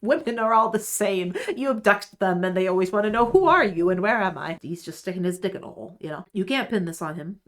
Women are all the same. You abduct them and they always want to know, who are you and where am I? He's just sticking his dick in a hole, you know? You can't pin this on him.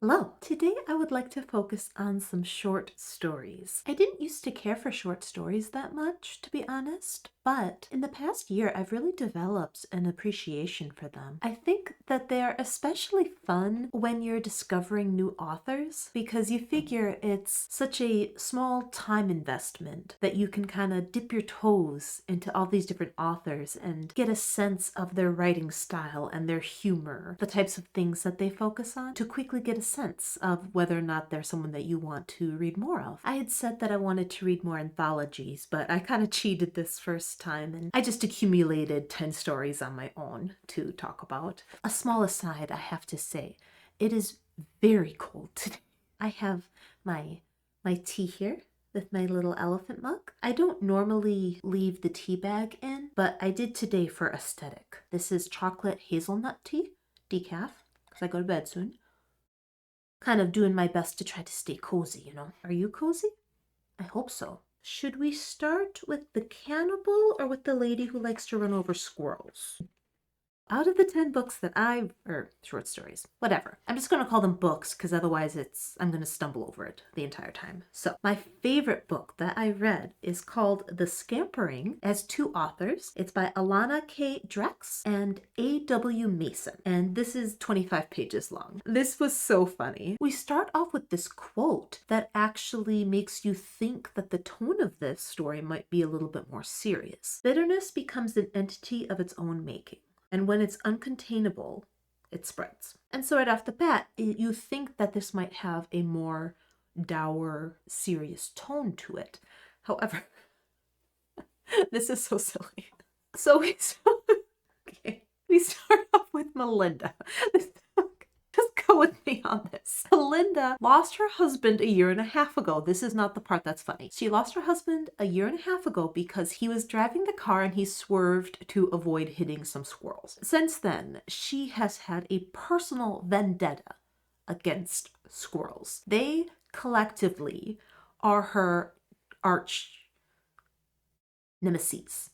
Hello. Today I would like to focus on some short stories. I didn't used to care for short stories that much, to be honest, but in the past year I've really developed an appreciation for them. I think that they're especially fun when you're discovering new authors because you figure it's such a small time investment that you can kind of dip your toes into all these different authors and get a sense of their writing style and their humor, the types of things that they focus on, to quickly get a sense of whether or not they're someone that you want to read more of. I had said that I wanted to read more anthologies, but I kind of cheated this first time and I just accumulated 10 stories on my own to talk about. A small aside, I have to say, it is very cold today. I have my tea here with my little elephant mug. I don't normally leave the tea bag in, but I did today for aesthetic. This is chocolate hazelnut tea, decaf, because I go to bed soon. Kind of doing my best to try to stay cozy, you know. Are you cozy? I hope so. Should we start with the cannibal or with the lady who likes to run over squirrels? Out of the 10 books that or short stories, whatever. I'm just going to call them books because otherwise I'm going to stumble over it the entire time. So my favorite book that I read is called The Scampering. It has 2 authors. It's by Alana K. Drex and A.W. Mason. And this is 25 pages long. This was so funny. We start off with this quote that actually makes you think that the tone of this story might be a little bit more serious. Bitterness becomes an entity of its own making. And when it's uncontainable, it spreads. And so right off the bat, you think that this might have a more dour, serious tone to it. However, this is so silly. So we start off with Melinda. Just go with me on this. Melinda lost her husband a year and a half ago. This is not the part that's funny. She lost her husband a year and a half ago because he was driving the car and he swerved to avoid hitting some squirrels. Since then, she has had a personal vendetta against squirrels. They collectively are her arch nemesis.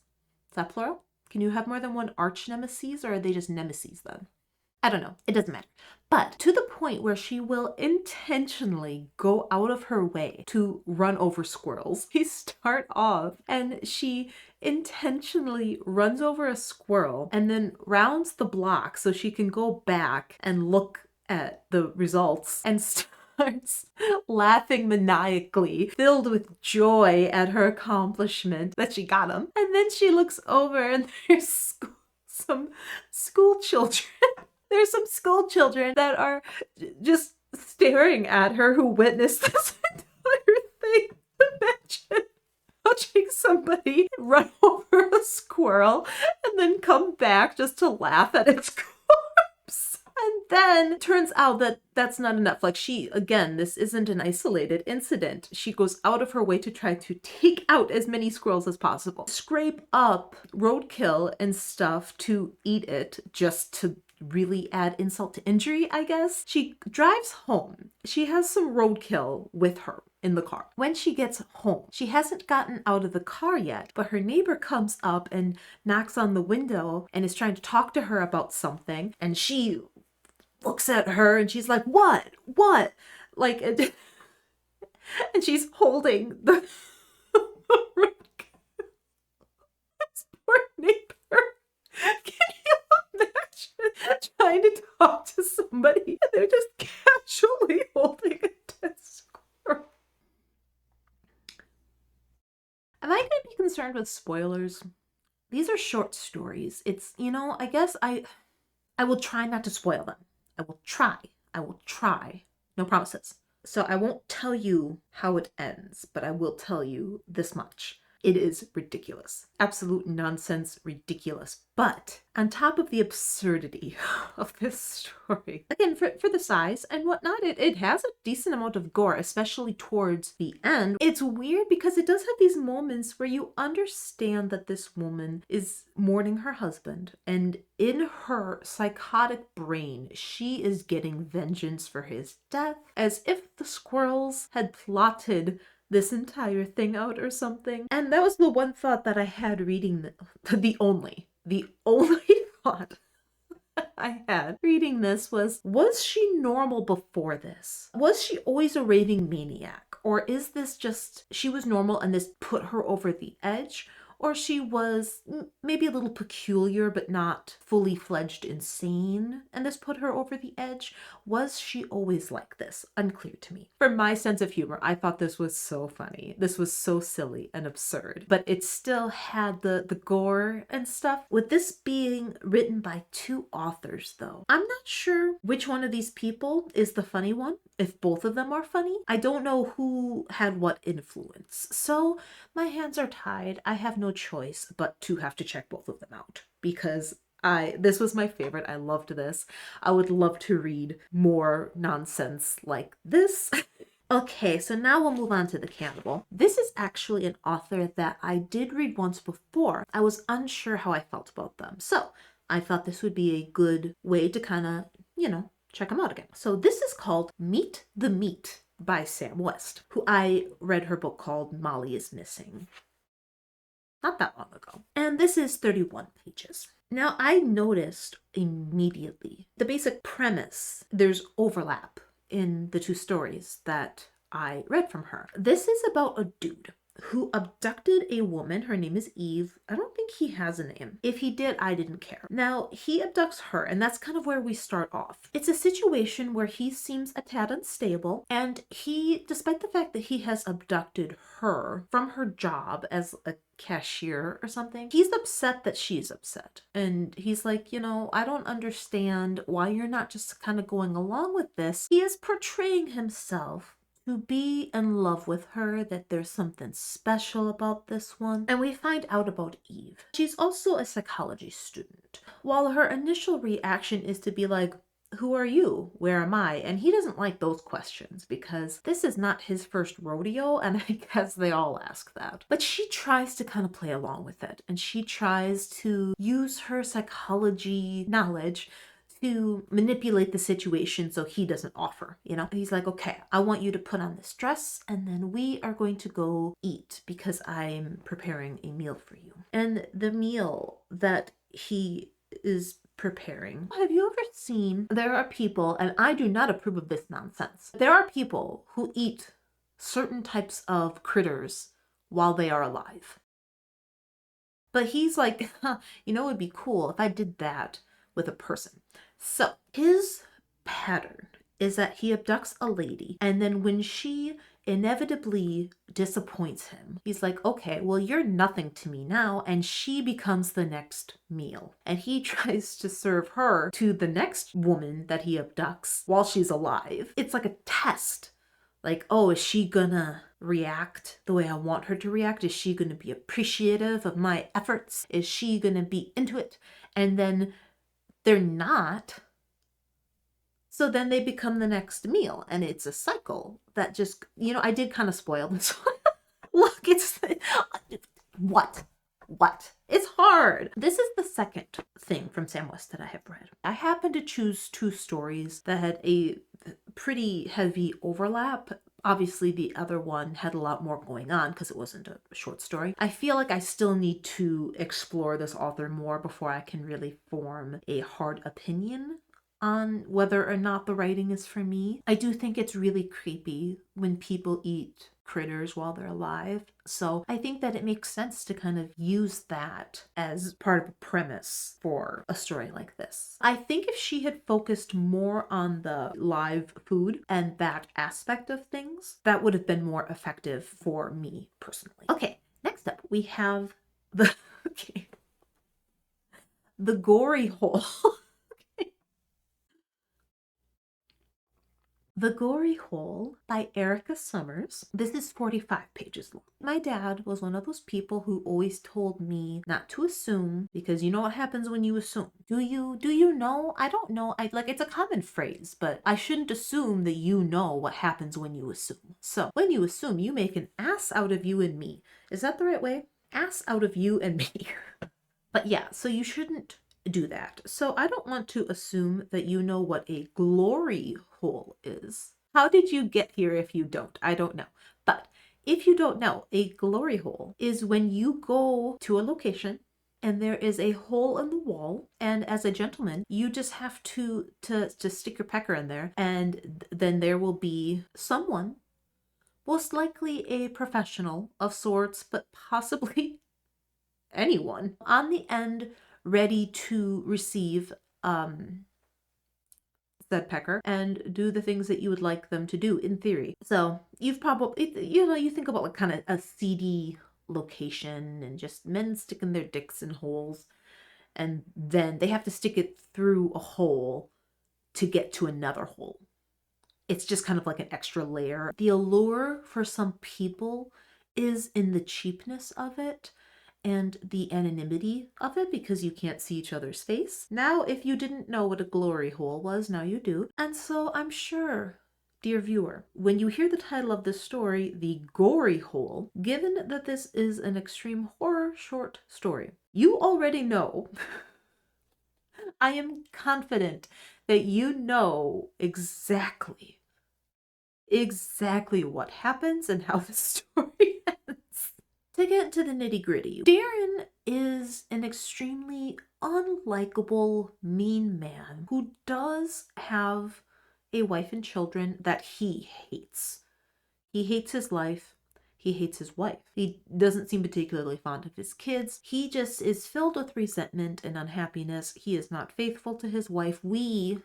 Is that plural? Can you have more than one arch nemesis, or are they just nemesis then? I don't know. It doesn't matter. But to the point where she will intentionally go out of her way to run over squirrels. We start off and she intentionally runs over a squirrel and then rounds the block so she can go back and look at the results and starts laughing maniacally, filled with joy at her accomplishment that she got him. And then she looks over and there's some school children. There's some school children that are just staring at her who witnessed this entire thing. Imagine watching somebody run over a squirrel and then come back just to laugh at its corpse. And then it turns out that that's not enough. Like this isn't an isolated incident. She goes out of her way to try to take out as many squirrels as possible. Scrape up roadkill and stuff to eat it just to really add insult to injury, I guess. She drives home. She has some roadkill with her in the car. When she gets home, she hasn't gotten out of the car yet, but her neighbor comes up and knocks on the window and is trying to talk to her about something. And she looks at her and she's like, what? Like, and she's holding the roadkill. This poor neighbor. Can you imagine trying to talk to somebody and they're just casually holding a dead squirrel? Am I going to be concerned with spoilers? These are short stories. It's, I guess I will try not to spoil them. I will try. No promises. So I won't tell you how it ends, but I will tell you this much. It is ridiculous. Absolute nonsense, ridiculous. But on top of the absurdity of this story, again, for the size and whatnot, it has a decent amount of gore, especially towards the end. It's weird because it does have these moments where you understand that this woman is mourning her husband, and in her psychotic brain, she is getting vengeance for his death, as if the squirrels had plotted this entire thing out or something. And that was the one thought that I had reading the only thought I had reading this was she normal before this? Was she always a raving maniac? Or is this just she was normal and this put her over the edge? Or she was maybe a little peculiar but not fully fledged insane and this put her over the edge? Was she always like this? Unclear to me. For my sense of humor, I thought this was so funny. This was so silly and absurd, but it still had the gore and stuff. With this being written by two authors though, I'm not sure which one of these people is the funny one, if both of them are funny. I don't know who had what influence. So my hands are tied. I have no choice but to have to check both of them out because this was my favorite. I loved this. I would love to read more nonsense like this. Okay, so now we'll move on to The Cannibal. This is actually an author that I did read once before. I was unsure how I felt about them. So I thought this would be a good way to kind of, check them out again. So this is called Meet the Meat by Sam West, who I read her book called Molly is Missing not that long ago. And this is 31 pages. Now I noticed immediately the basic premise. There's overlap in the two stories that I read from her. This is about a dude who abducted a woman. Her name is Eve. I don't think he has a name. If he did, I didn't care. Now, he abducts her, and that's kind of where we start off. It's a situation where he seems a tad unstable, and he, despite the fact that he has abducted her from her job as a cashier or something, he's upset that she's upset. And he's like, I don't understand why you're not just kind of going along with this. He is portraying himself to be in love with her, that there's something special about this one. And we find out about Eve. She's also a psychology student. While her initial reaction is to be like, who are you? Where am I? And he doesn't like those questions because this is not his first rodeo, and I guess they all ask that. But she tries to kind of play along with it, and she tries to use her psychology knowledge to manipulate the situation so he doesn't offer, He's like, okay, I want you to put on this dress and then we are going to go eat because I'm preparing a meal for you. And the meal that he is preparing, have you ever seen, there are people, and I do not approve of this nonsense, there are people who eat certain types of critters while they are alive. But he's like, it would be cool if I did that with a person. So his pattern is that he abducts a lady, and then when she inevitably disappoints him, he's like, okay, well, you're nothing to me now, and she becomes the next meal. And he tries to serve her to the next woman that he abducts while she's alive. It's like a test. Like, oh, is she gonna react the way I want her to react? Is she gonna be appreciative of my efforts? Is she gonna be into it? And then they're not. So then they become the next meal, and it's a cycle that just, I did kind of spoil this one. Look, it's what? It's hard. This is the second thing from Sam West that I have read. I happened to choose two stories that had a pretty heavy overlap. Obviously, the other one had a lot more going on because it wasn't a short story. I feel like I still need to explore this author more before I can really form a hard opinion on whether or not the writing is for me. I do think it's really creepy when people eat critters while they're alive. So I think that it makes sense to kind of use that as part of a premise for a story like this. I think if she had focused more on the live food and that aspect of things, that would have been more effective for me personally. Okay, next up we have the Gory Hole. The Gory Hole by Erica Summers. This is 45 pages long. My dad was one of those people who always told me not to assume, because you know what happens when you assume. Do you know? I don't know. It's a common phrase, but I shouldn't assume that you know what happens when you assume. So when you assume, you make an ass out of you and me. Is that the right way? Ass out of you and me. But yeah, so you shouldn't do that. So I don't want to assume that you know what a glory hole is. How did you get here if you don't? I don't know. But If you don't know, a glory hole is when you go to a location and there is a hole in the wall, and as a gentleman, you just have to stick your pecker in there, and then there will be someone, most likely a professional of sorts, but possibly anyone, on the end, ready to receive said pecker and do the things that you would like them to do in theory. So you've probably, you think about like kind of a seedy location and just men sticking their dicks in holes, and then they have to stick it through a hole to get to another hole. It's just kind of like an extra layer. The allure for some people is in the cheapness of it and the anonymity of it, because you can't see each other's face. Now, if you didn't know what a glory hole was, now you do. And so I'm sure, dear viewer, when you hear the title of this story, The Gory Hole, given that this is an extreme horror short story, you already know, I am confident that you know exactly what happens and how the story ends. To get into the nitty-gritty, Darren is an extremely unlikable, mean man who does have a wife and children that he hates. He hates his life. He hates his wife. He doesn't seem particularly fond of his kids. He just is filled with resentment and unhappiness. He is not faithful to his wife. We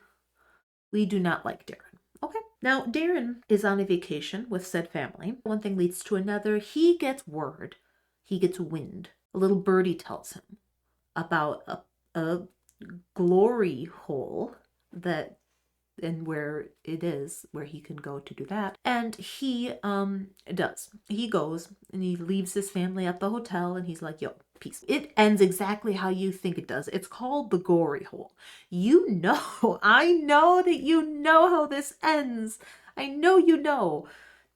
do not like Darren. Okay. Now, Darren is on a vacation with said family. One thing leads to another. He gets word. He gets wind. A little birdie tells him about a glory hole that, and where it is, where he can go to do that. And he does. He goes and he leaves his family at the hotel and he's like, yo, peace. It ends exactly how you think it does. It's called the Gory Hole. You know, I know that you know how this ends. I know you know.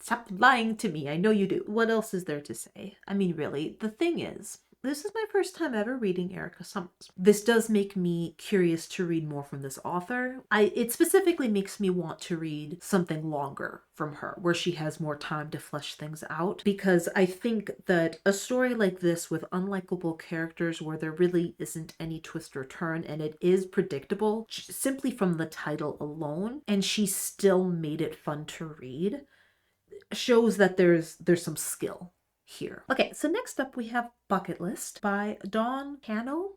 Stop lying to me. I know you do. What else is there to say? I mean, really, the thing is, this is my first time ever reading Erica Summers. This does make me curious to read more from this author. It specifically makes me want to read something longer from her, where she has more time to flesh things out, because I think that a story like this with unlikable characters where there really isn't any twist or turn and it is predictable simply from the title alone, and she still made it fun to read, shows that there's some skill here. Okay, so next up we have Bucket List by Dawn Cano.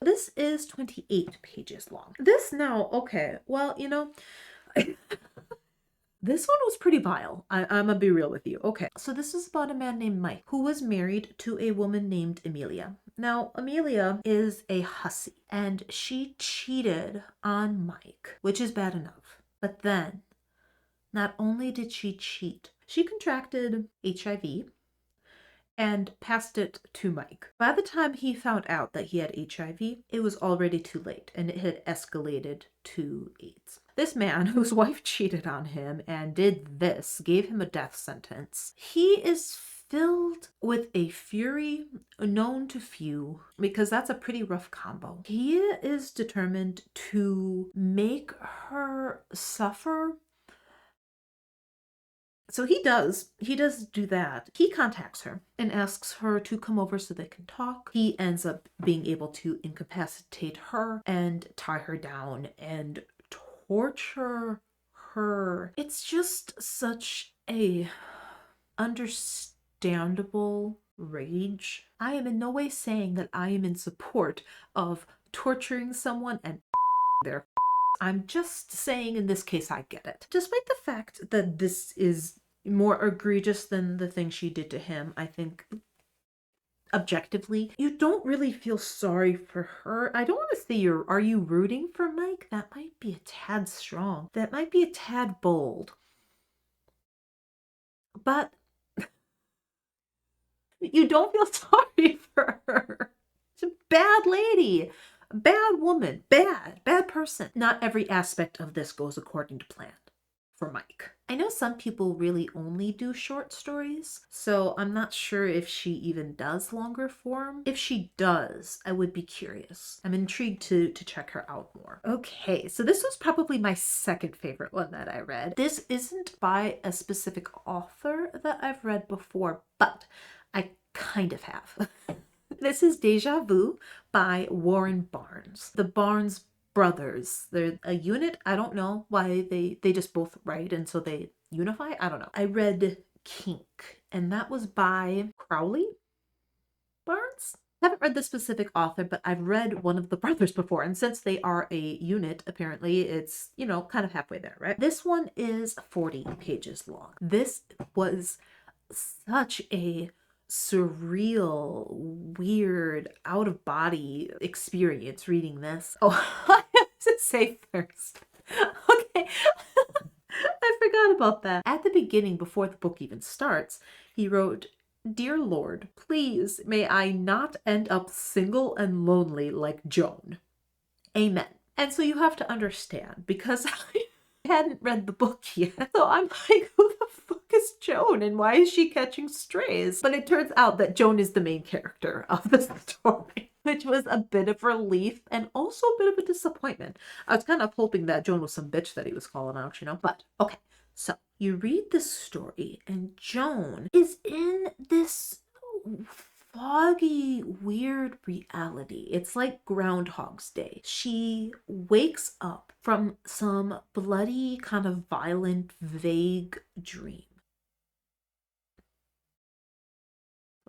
This is 28 pages long. This now, okay, well, you know, this one was pretty vile. I'm gonna be real with you. Okay, so this is about a man named Mike who was married to a woman named Amelia. Now, Amelia is a hussy and she cheated on Mike, which is bad enough. But then, not only did she cheat, she contracted HIV and passed it to Mike. By the time he found out that he had HIV, it was already too late and it had escalated to AIDS. This man, whose wife cheated on him and did this, gave him a death sentence. He is filled with a fury known to few, because that's a pretty rough combo. He is determined to make her suffer. So he does do that. He contacts her and asks her to come over so they can talk. He ends up being able to incapacitate her and tie her down and torture her. It's just such a understandable rage. I am in no way saying that I am in support of torturing someone and their. I'm just saying in this case I get it. Despite the fact that this is more egregious than the thing she did to him, I think objectively, you don't really feel sorry for her. I don't want to say are you rooting for Mike? That might be a tad strong. That might be a tad bold. But you don't feel sorry for her. She's a bad lady. Bad woman, bad person. Not every aspect of this goes according to plan. for Mike. I know some people really only do short stories, so I'm not sure if she even does longer form. If she does, I would be curious. I'm intrigued to check her out more. Okay, so this was probably my second favorite one that I read. This isn't by a specific author that I've read before, but I kind of have. This is Deja Vu by Warren Barnes. The Barnes brothers. They're a unit. I don't know why they just both write and so they unify. I don't know. I read Kink, and that was by Crowley Barnes. I haven't read the specific author, but I've read one of the brothers before, and since they are a unit, apparently it's, you know, kind of halfway there, right? This one is 40 pages long. This was such a surreal, weird, out of body experience reading this. Oh, I have to say first. Okay. I forgot about that. At the beginning, before the book even starts, he wrote, "Dear Lord, please may I not end up single and lonely like Joan. Amen." And so you have to understand, because I hadn't read the book yet. So I'm like, who the fuck is Joan and why is she catching strays? But it turns out that Joan is the main character of the story, which was a bit of relief and also a bit of a disappointment. I was kind of hoping that Joan was some bitch that he was calling out, you know? But okay, so you read this story and Joan is in this foggy, weird reality. It's like Groundhog's Day. She wakes up from some bloody, kind of violent, vague dream.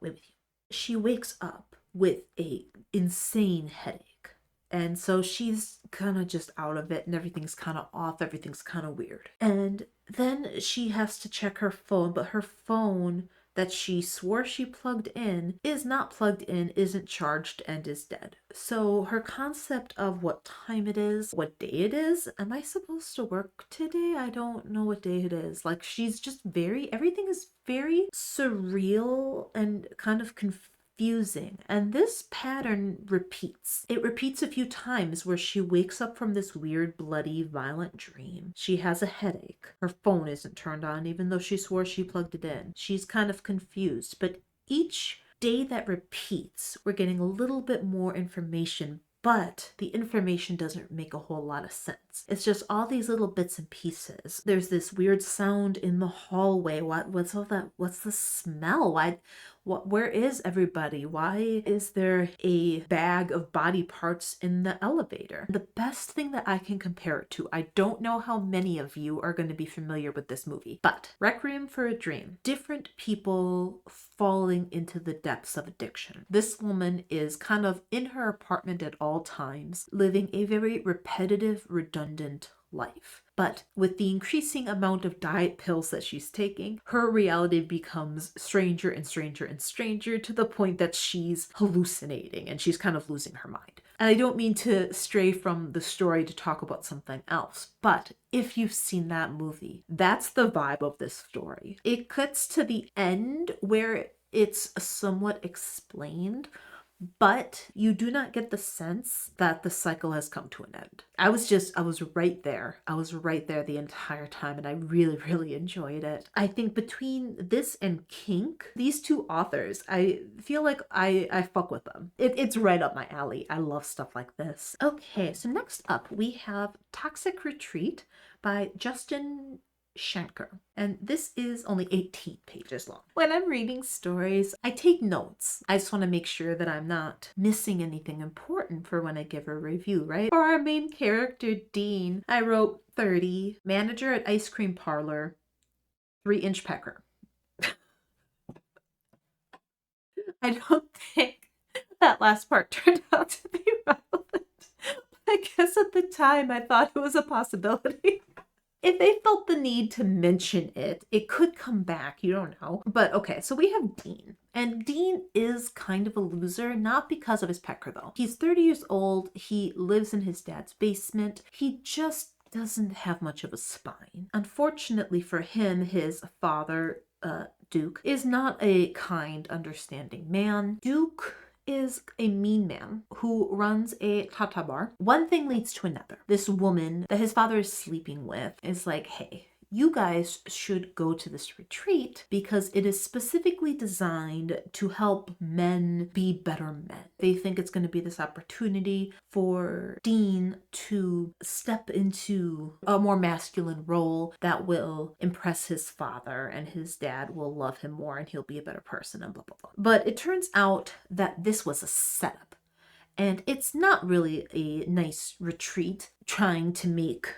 Wait with you. She wakes up with a insane headache. And so she's kind of just out of it and everything's kind of off, everything's kind of weird. And then she has to check her phone, but her phone that she swore she plugged in is not plugged in, isn't charged, and is dead. So her concept of what time it is, what day it is, am I supposed to work today? I don't know what day it is. Like, she's just everything is very surreal and kind of confusing. And this pattern repeats. It repeats a few times where she wakes up from this weird, bloody, violent dream. She has a headache. Her phone isn't turned on, even though she swore she plugged it in. She's kind of confused, but each day that repeats, we're getting a little bit more information, but the information doesn't make a whole lot of sense. It's just all these little bits and pieces. There's this weird sound in the hallway. What's all that? What's the smell? Where is everybody? Why is there a bag of body parts in the elevator? The best thing that I can compare it to, I don't know how many of you are going to be familiar with this movie, but Requiem for a Dream. Different people falling into the depths of addiction. This woman is kind of in her apartment at all times, living a very repetitive, redundant life. But with the increasing amount of diet pills that she's taking, her reality becomes stranger and stranger and stranger to the point that she's hallucinating and she's kind of losing her mind. And I don't mean to stray from the story to talk about something else, but if you've seen that movie, that's the vibe of this story. It cuts to the end where it's somewhat explained, but you do not get the sense that the cycle has come to an end. I was right there. I was right there the entire time, and I really, really enjoyed it. I think between this and Kink, these two authors, I feel like I fuck with them. It's right up my alley. I love stuff like this. Okay, so next up we have Toxic Retreat by Justin Schenker. And this is only 18 pages long. When I'm reading stories, I take notes. I just want to make sure that I'm not missing anything important for when I give a review, right? For our main character, Dean, I wrote 30, manager at ice cream parlor, 3-inch pecker. I don't think that last part turned out to be relevant. I guess at the time I thought it was a possibility. If they felt the need to mention it, it could come back. You don't know. But okay, so we have Dean. And Dean is kind of a loser, not because of his pecker though. He's 30 years old. He lives in his dad's basement. He just doesn't have much of a spine. Unfortunately for him, his father, Duke, is not a kind, understanding man. Duke is a mean man who runs a tata bar. One thing leads to another. This woman that his father is sleeping with is like, hey, you guys should go to this retreat because it is specifically designed to help men be better men. They think it's going to be this opportunity for Dean to step into a more masculine role that will impress his father, and his dad will love him more and he'll be a better person and blah, blah, blah. But it turns out that this was a setup. And it's not really a nice retreat trying to make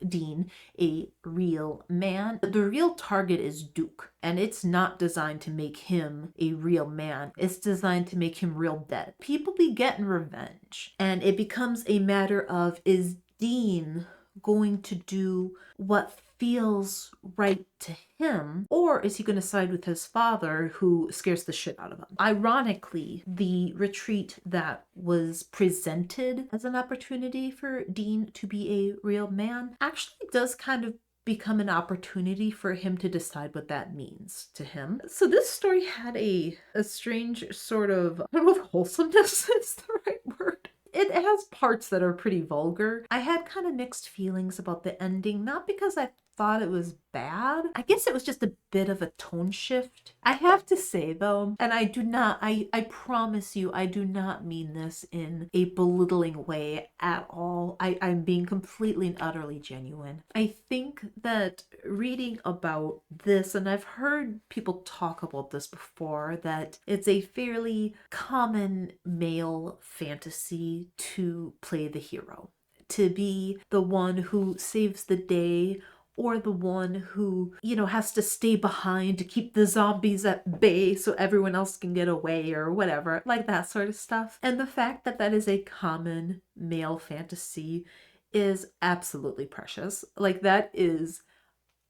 Dean a real man. The real target is Duke, and it's not designed to make him a real man. It's designed to make him real dead. People be getting revenge, and it becomes a matter of, is Dean going to do what feels right to him, or is he going to side with his father who scares the shit out of him? Ironically, the retreat that was presented as an opportunity for Dean to be a real man actually does kind of become an opportunity for him to decide what that means to him. So this story had a strange sort of, I don't know if wholesomeness is the right word. It has parts that are pretty vulgar. I had kind of mixed feelings about the ending, not because I thought it was bad. I guess it was just a bit of a tone shift. I have to say though, and I promise you, I do not mean this in a belittling way at all. I'm being completely and utterly genuine. I think that reading about this, and I've heard people talk about this before, that it's a fairly common male fantasy to play the hero, to be the one who saves the day, or the one who, has to stay behind to keep the zombies at bay so everyone else can get away or whatever, like that sort of stuff. And the fact that that is a common male fantasy is absolutely precious. Like, that is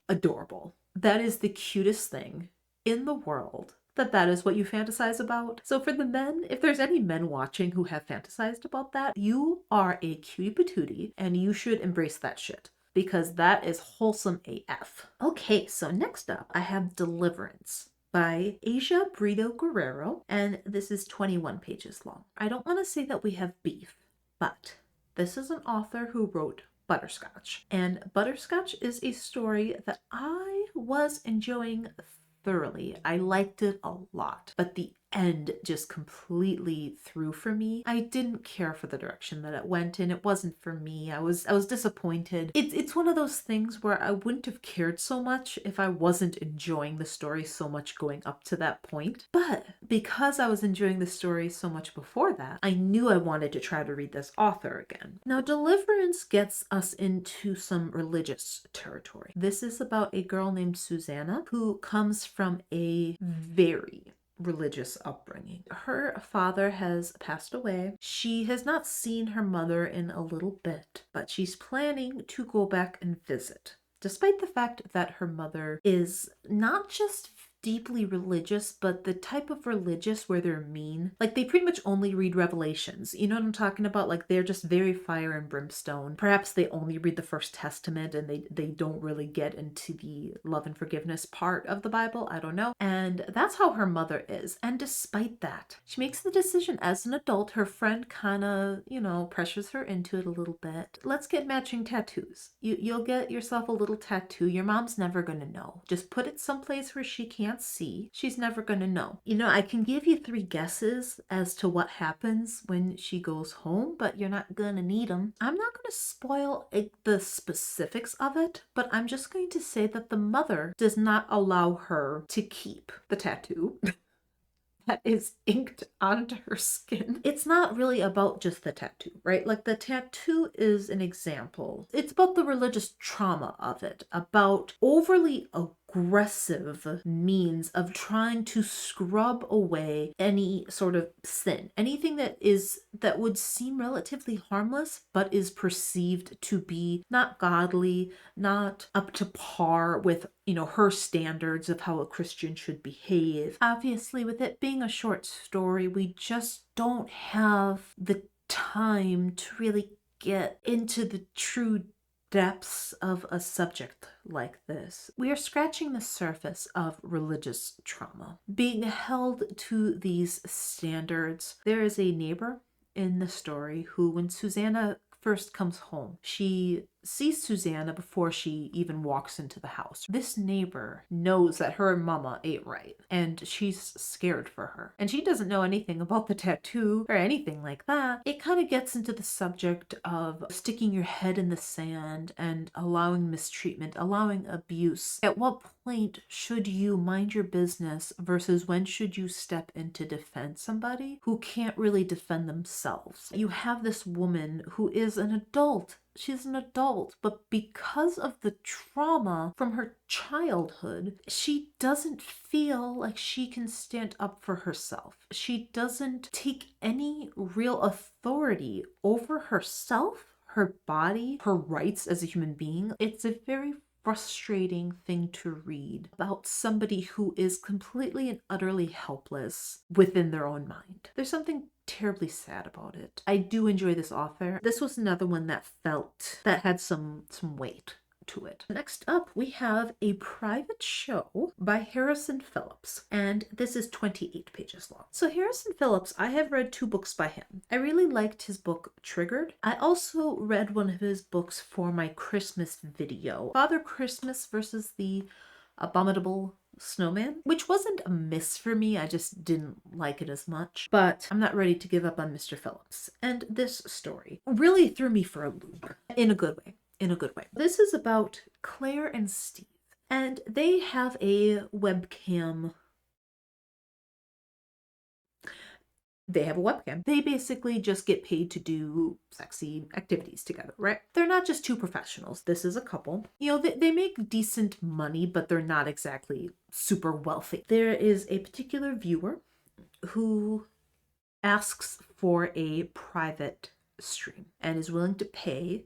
adorable. That is the cutest thing in the world. That is what you fantasize about. So for the men, if there's any men watching who have fantasized about that, you are a cutie patootie and you should embrace that shit, because that is wholesome AF. Okay, so next up I have Deliverance by Asia Brito Guerrero, and this is 21 pages long. I don't want to say that we have beef, but this is an author who wrote Butterscotch, and Butterscotch is a story that I was enjoying thoroughly. I liked it a lot, but the end just completely threw for me. I didn't care for the direction that it went in. It wasn't for me. I was disappointed. It's one of those things where I wouldn't have cared so much if I wasn't enjoying the story so much going up to that point. But because I was enjoying the story so much before that, I knew I wanted to try to read this author again. Now, Deliverance gets us into some religious territory. This is about a girl named Susanna who comes from a very religious upbringing. Her father has passed away. She has not seen her mother in a little bit, but she's planning to go back and visit, despite the fact that her mother is not just deeply religious, but the type of religious where they're mean. Like, they pretty much only read Revelations. You know what I'm talking about? Like, they're just very fire and brimstone. Perhaps they only read the First Testament and they don't really get into the love and forgiveness part of the Bible. I don't know. And that's how her mother is. And despite that, she makes the decision as an adult. Her friend kind of, pressures her into it a little bit. Let's get matching tattoos. You'll get yourself a little tattoo. Your mom's never gonna know. Just put it someplace where she can't see. She's never gonna know. I can give you 3 guesses as to what happens when she goes home, but you're not gonna need them. I'm not gonna spoil the specifics of it, but I'm just going to say that the mother does not allow her to keep the tattoo that is inked onto her skin. It's not really about just the tattoo, right? Like, the tattoo is an example. It's about the religious trauma of it, about overly aggressive means of trying to scrub away any sort of sin, anything that would seem relatively harmless but is perceived to be not godly, not up to par with her standards of how a Christian should behave. Obviously, with it being a short story, we just don't have the time to really get into the true depths of a subject like this. We are scratching the surface of religious trauma, being held to these standards. There is a neighbor in the story who, when Susanna first comes home, she sees Susanna before she even walks into the house. This neighbor knows that her mama ain't right, and she's scared for her. And she doesn't know anything about the tattoo or anything like that. It kind of gets into the subject of sticking your head in the sand and allowing mistreatment, allowing abuse. At what point should you mind your business versus when should you step in to defend somebody who can't really defend themselves? You have this woman who is an adult. She's an adult, but because of the trauma from her childhood, she doesn't feel like she can stand up for herself. She doesn't take any real authority over herself, her body, her rights as a human being. It's a very frustrating thing to read about somebody who is completely and utterly helpless within their own mind. There's something terribly sad about it. I do enjoy this author. This was another one that had some weight to it. Next up, we have A Private Show by Harrison Phillips, and this is 28 pages long. So Harrison Phillips, I have read 2 books by him. I really liked his book Triggered. I also read one of his books for my Christmas video, Father Christmas versus the Abominable Snowman, which wasn't a miss for me. I just didn't like it as much, but I'm not ready to give up on Mr. Phillips. And this story really threw me for a loop in a good way. This is about Claire and Steve, and they have a webcam. They basically just get paid to do sexy activities together, right? They're not just 2 professionals. This is a couple. You know, they make decent money, but they're not exactly super wealthy. There is a particular viewer who asks for a private stream and is willing to pay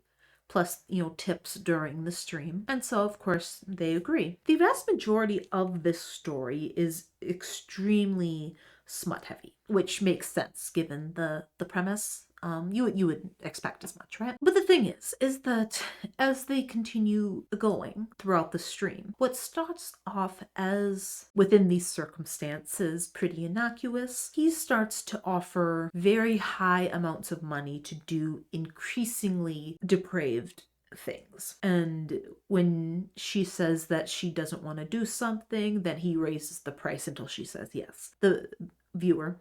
plus, you know, tips during the stream. And so, of course, they agree. The vast majority of this story is extremely smut heavy, which makes sense given the premise. You would expect as much, right? But the thing is that as they continue going throughout the stream, what starts off as, within these circumstances, pretty innocuous, he starts to offer very high amounts of money to do increasingly depraved things. And when she says that she doesn't want to do something, then he raises the price until she says yes. The viewer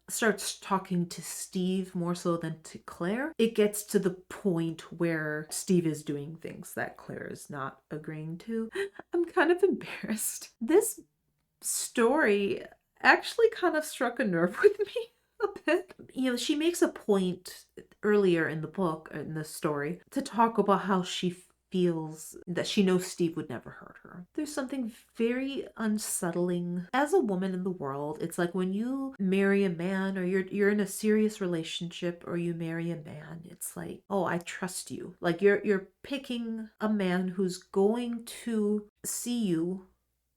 starts talking to Steve more so than to Claire. It gets to the point where Steve is doing things that Claire is not agreeing to. I'm kind of embarrassed. This story actually kind of struck a nerve with me a bit. You know, she makes a point earlier in the book, in the story, to talk about how she feels that she knows Steve would never hurt her. There's something very unsettling. As a woman in the world, it's like when you marry a man or you're in a serious relationship or you marry a man, it's like, oh, I trust you. Like you're picking a man who's going to see you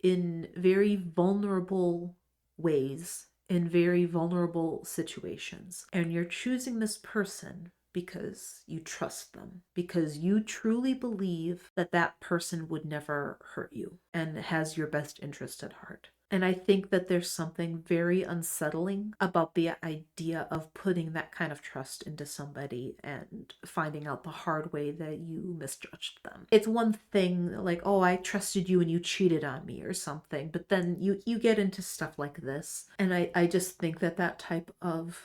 in very vulnerable ways, in very vulnerable situations. And you're choosing this person because you trust them, because you truly believe that that person would never hurt you and has your best interest at heart. And I think that there's something very unsettling about the idea of putting that kind of trust into somebody and finding out the hard way that you misjudged them. It's one thing like, oh, I trusted you and you cheated on me or something, but then you get into stuff like this. And I just think that type of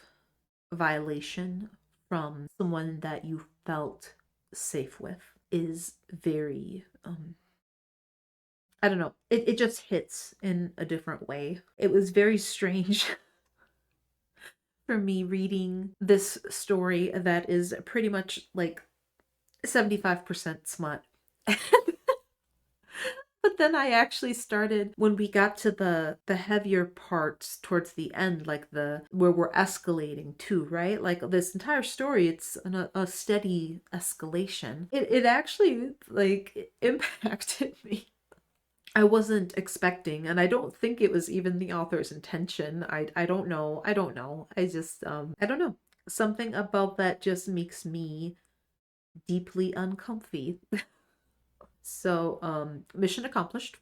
violation from someone that you felt safe with is very I don't know, it just hits in a different way. It was very strange for me reading this story that is pretty much like 75% smut. But then I actually started, when we got to the heavier parts towards the end, like where we're escalating too, right? Like this entire story, it's a steady escalation. It actually like impacted me. I wasn't expecting, and I don't think it was even the author's intention. I don't know. I just I don't know. Something about that just makes me deeply uncomfy. So, mission accomplished.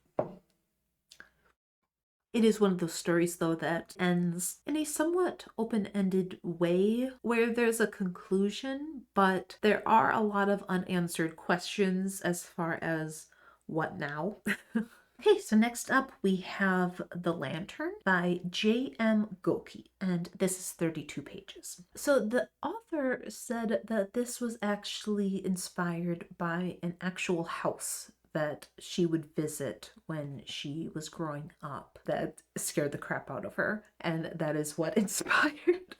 It is one of those stories, though, that ends in a somewhat open-ended way where there's a conclusion, but there are a lot of unanswered questions as far as what now? Okay, so next up we have The Lantern by J.M. Gokey, and this is 32 pages. So the author said that this was actually inspired by an actual house that she would visit when she was growing up that scared the crap out of her, and that is what inspired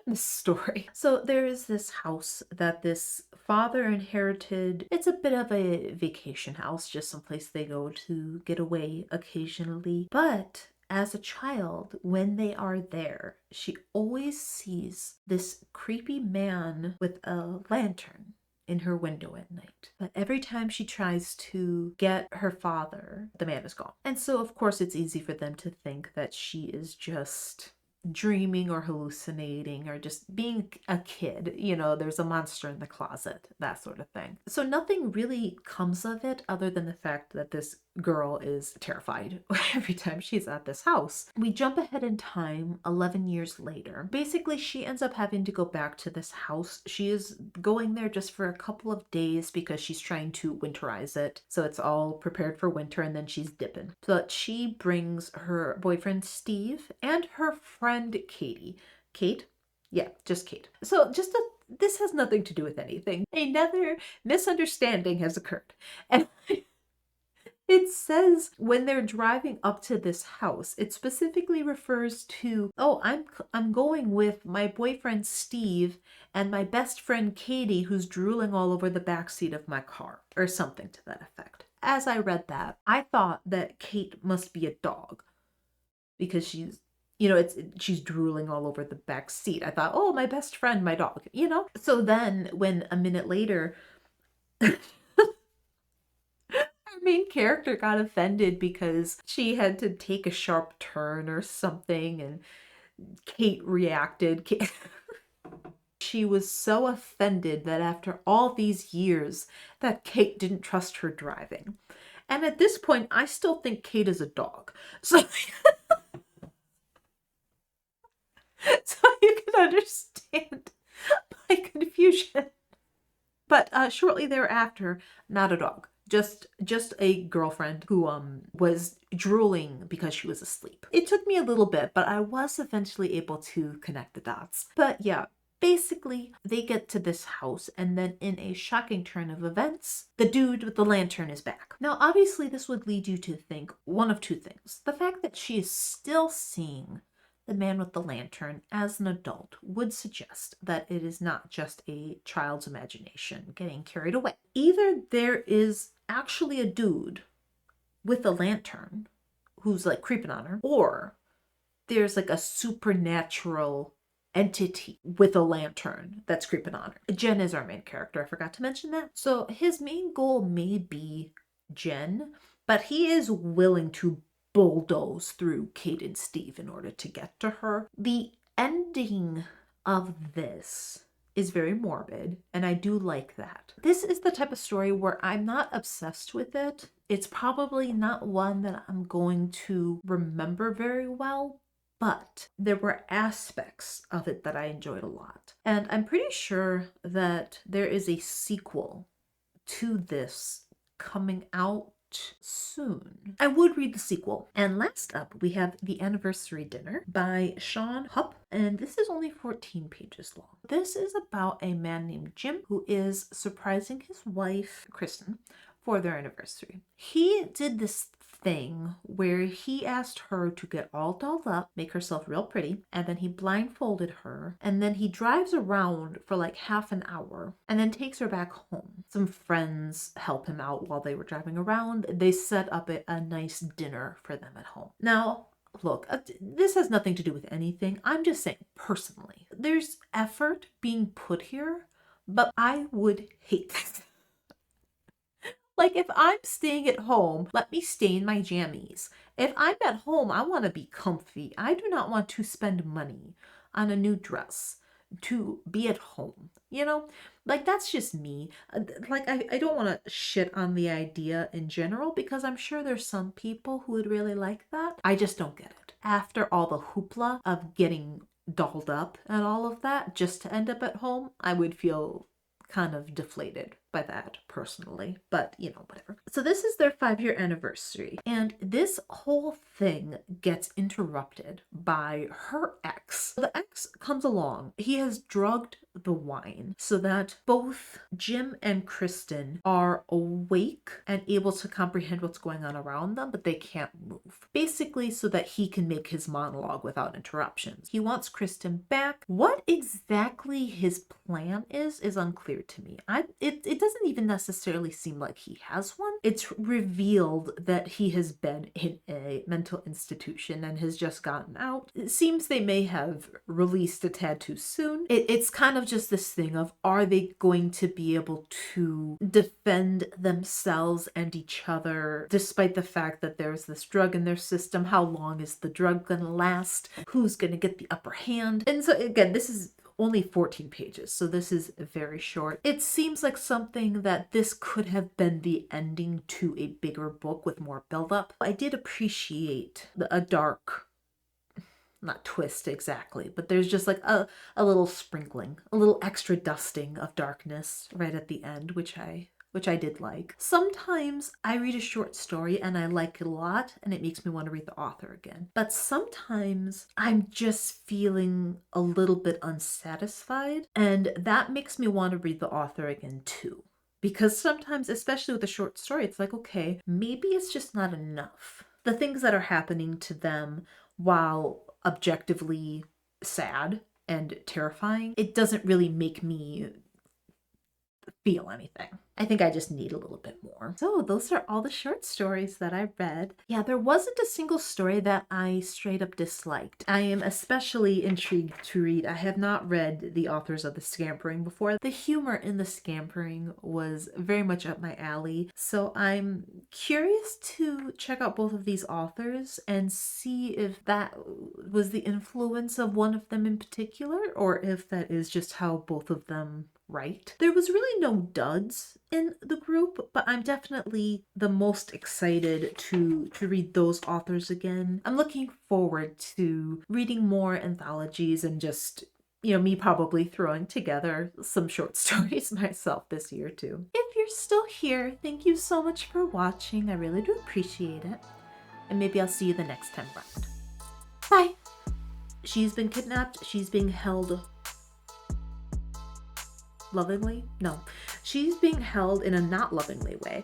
the story. So there is this house that this father inherited. It's a bit of a vacation house, just someplace they go to get away occasionally. But as a child, when they are there, she always sees this creepy man with a lantern in her window at night. But every time she tries to get her father, the man is gone. And so, of course, it's easy for them to think that she is just dreaming or hallucinating or just being a kid. You know, there's a monster in the closet, that sort of thing. So nothing really comes of it other than the fact that this girl is terrified every time she's at this house. We jump ahead in time 11 years later. Basically, she ends up having to go back to this house. She is going there just for a couple of days because she's trying to winterize it. So it's all prepared for winter and then she's dipping. So she brings her boyfriend Steve and her friend Katie. Kate? Yeah, just Kate. So this has nothing to do with anything. Another misunderstanding has occurred. And it says when they're driving up to this house, it specifically refers to, oh, I'm going with my boyfriend Steve and my best friend Katie, who's drooling all over the backseat of my car, or something to that effect. As I read that, I thought that Kate must be a dog because she's, you know, she's drooling all over the back seat. I thought, oh, my best friend, my dog, you know? So then when a minute later, main character got offended because she had to take a sharp turn or something, and Kate reacted. She was so offended that after all these years that Kate didn't trust her driving. And at this point, I still think Kate is a dog. So, so you can understand my confusion. But shortly thereafter, not a dog. Just a girlfriend who was drooling because she was asleep. It took me a little bit, but I was eventually able to connect the dots. But yeah, basically they get to this house and then in a shocking turn of events, the dude with the lantern is back. Now obviously this would lead you to think one of two things. The fact that she is still seeing the man with the lantern as an adult would suggest that it is not just a child's imagination getting carried away. Either there is actually a dude with a lantern who's like creeping on her, or there's like a supernatural entity with a lantern that's creeping on her. Jen is our main character. I forgot to mention that. So his main goal may be Jen, but he is willing to bulldoze through Kate and Steve in order to get to her. The ending of this is very morbid, and I do like that. This is the type of story where I'm not obsessed with it. It's probably not one that I'm going to remember very well, but there were aspects of it that I enjoyed a lot. And I'm pretty sure that there is a sequel to this coming out soon. I would read the sequel. And last up, we have The Anniversary Dinner by Shawn, Hupp, and this is only 14 pages long. This is about a man named Jim who is surprising his wife, Kristen, for their anniversary. He did this thing where he asked her to get all dolled up, make herself real pretty, and then he blindfolded her, and then he drives around for like half an hour and then takes her back home. Some friends help him out while they were driving around. They set up a nice dinner for them at home. Now, look, this has nothing to do with anything. I'm just saying, personally, there's effort being put here, but I would hate this. Like, if I'm staying at home, let me stay in my jammies. If I'm at home, I want to be comfy. I do not want to spend money on a new dress to be at home, you know? Like, that's just me. Like, I don't want to shit on the idea in general because I'm sure there's some people who would really like that. I just don't get it. After all the hoopla of getting dolled up and all of that just to end up at home, I would feel kind of deflated by that personally, but you know, whatever. So this is their 5-year anniversary, and this whole thing gets interrupted by her ex. The ex comes along. He has drugged the wine so that both Jim and Kristen are awake and able to comprehend what's going on around them, but they can't move. Basically, so that he can make his monologue without interruptions. He wants Kristen back. What exactly his plan is unclear to me. It doesn't even necessarily seem like he has one. It's revealed that he has been in a mental institution and has just gotten out. It seems they may have released a tad too soon. It's kind of just this thing of, are they going to be able to defend themselves and each other despite the fact that there's this drug in their system? How long is the drug gonna last? Who's gonna get the upper hand? And so again, this is only 14 pages, so this is very short. It seems like something that this could have been the ending to a bigger book with more buildup. I did appreciate a dark, not twist exactly, but there's just like a little sprinkling, a little extra dusting of darkness right at the end, which I did like. Sometimes I read a short story and I like it a lot and it makes me want to read the author again. But sometimes I'm just feeling a little bit unsatisfied, and that makes me want to read the author again too. Because sometimes, especially with a short story, it's like, okay, maybe it's just not enough. The things that are happening to them, while objectively sad and terrifying, it doesn't really make me feel anything. I think I just need a little bit more. So those are all the short stories that I read. Yeah, there wasn't a single story that I straight up disliked. I am especially intrigued to read. I have not read the authors of the Scampering before. The humor in the Scampering was very much up my alley. So I'm curious to check out both of these authors and see if that was the influence of one of them in particular, or if that is just how both of them write. There was really no duds in the group, but I'm definitely the most excited to read those authors again. I'm looking forward to reading more anthologies and just, you know, me probably throwing together some short stories myself this year too. If you're still here, thank you so much for watching. I really do appreciate it. And maybe I'll see you the next time round. Bye! She's been kidnapped. She's being held lovingly? No. She's being held in a not lovingly way.